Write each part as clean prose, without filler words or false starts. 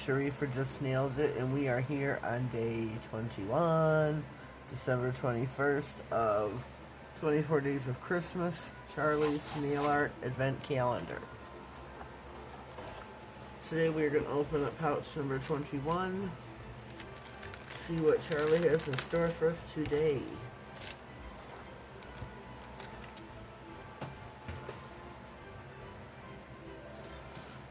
Sharifa just nailed it, and we are here on day 21, December 21st of 24 Days of Christmas, Charlie's Nail Art Advent Calendar. Today we are going to open up pouch number 21, see what Charlie has in store for us today.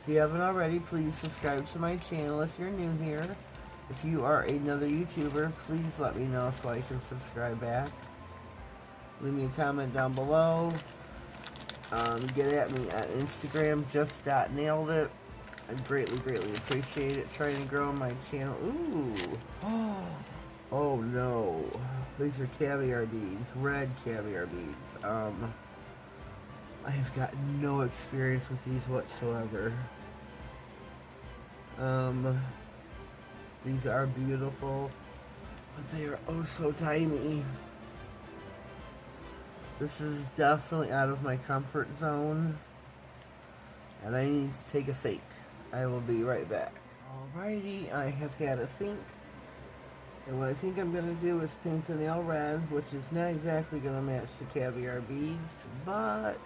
If you haven't already, please subscribe to my channel if you're new here. If you are another YouTuber, please let me know so I can subscribe back. Leave me a comment down below. Get at me on Instagram, just.nailedit. I greatly appreciate it. Trying to grow my channel. Ooh. Oh no. These are caviar beads. Red caviar beads. I have got no experience with these whatsoever. These are beautiful, but they are oh so tiny. This is definitely out of my comfort zone, and I need to take a think. I will be right back. Alrighty, I have had a think, and what I think I'm going to do is paint the nail red, which is not exactly going to match the caviar beads, but that's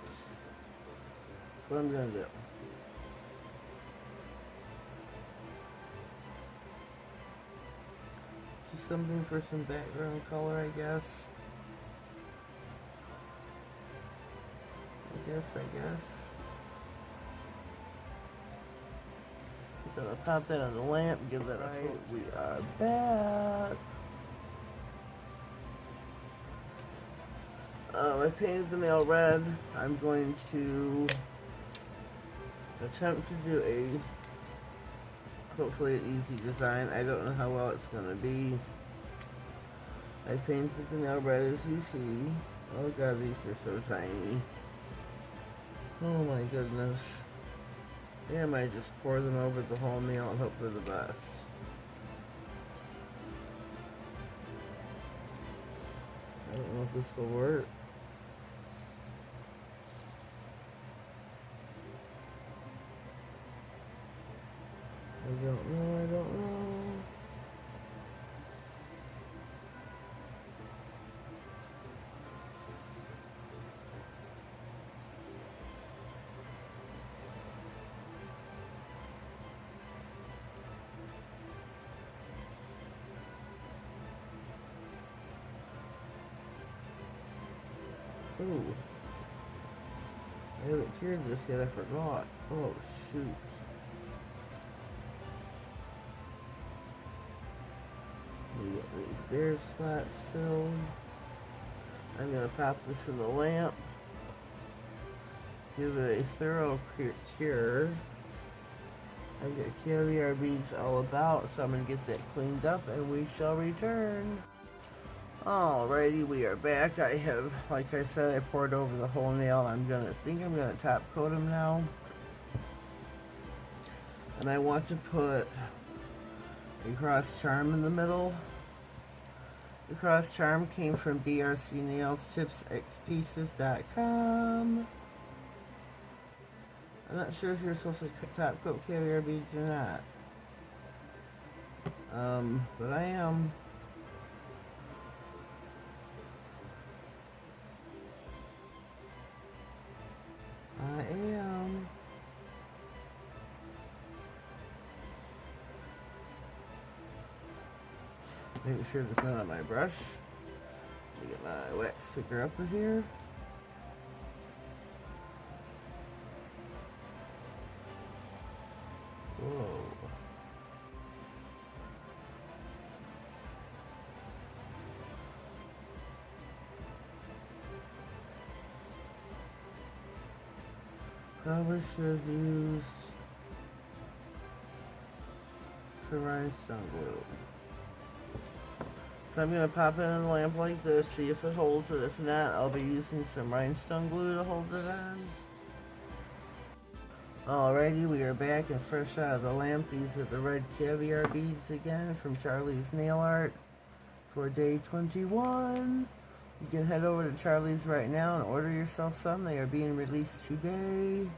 what I'm going to do. Just something for some background color, I guess. I guess. So I'll pop that on the lamp, give that a right. We are back. I painted the nail red. I'm going to attempt to do hopefully an easy design. I don't know how well it's going to be. I painted the nail red as you see. Oh god, these are so tiny. Oh my goodness. Yeah, I might just pour them over the whole nail and hope for the best. I don't know if this will work. I don't know. Ooh. I haven't cured this yet, I forgot. Oh, shoot. We got these bare spots filled. I'm going to pop this in the lamp. Give it a thorough cure. I've got caviar beads all about, so I'm going to get that cleaned up and we shall return. Alrighty, we are back. I have, like I said, I poured over the whole nail. I'm gonna top coat them now. And I want to put a cross charm in the middle. The cross charm came from BRC Nails tipsxpieces.com. I'm not sure if you're supposed to top coat caviar beads or not. But I am. Making sure there's none on my brush. Let me get my wax picker up in here. Whoa. Probably should have used some rhinestone glue. So I'm going to pop it in the lamp like this, see if it holds it. If not, I'll be using some rhinestone glue to hold it on. Alrighty, we are back and fresh out of the lamp. These are the red caviar beads again from Charlie's Nail Art for day 21. You can head over to Charlie's right now and order yourself some. They are being released today.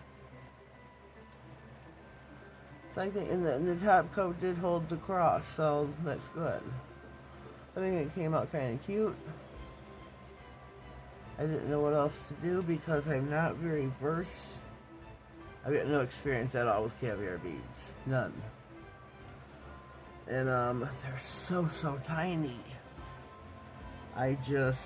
So I think, and the top coat did hold the cross, so that's good. I think it came out kind of cute. I didn't know what else to do because I'm not very versed. I've got no experience at all with caviar beads. None. And they're so tiny. I just,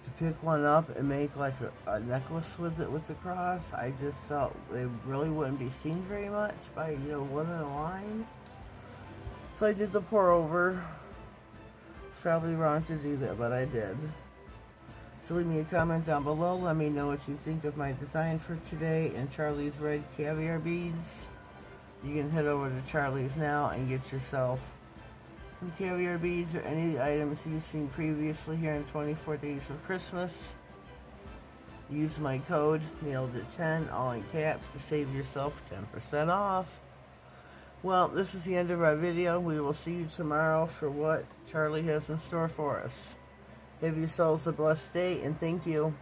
to pick one up and make like a necklace with it with the cross, I just felt they really wouldn't be seen very much by, you know, one in a line. So I did the pour over. It's probably wrong to do that, but I did. So leave me a comment down below. Let me know what you think of my design for today and Charlie's red caviar beads. You can head over to Charlie's now and get yourself some caviar beads or any of the items you've seen previously here in 24 Days of Christmas. Use my code NAILEDIT10, all in caps, to save yourself 10% off. Well, this is the end of our video. We will see you tomorrow for what Charlie has in store for us. Have yourselves a blessed day, and thank you.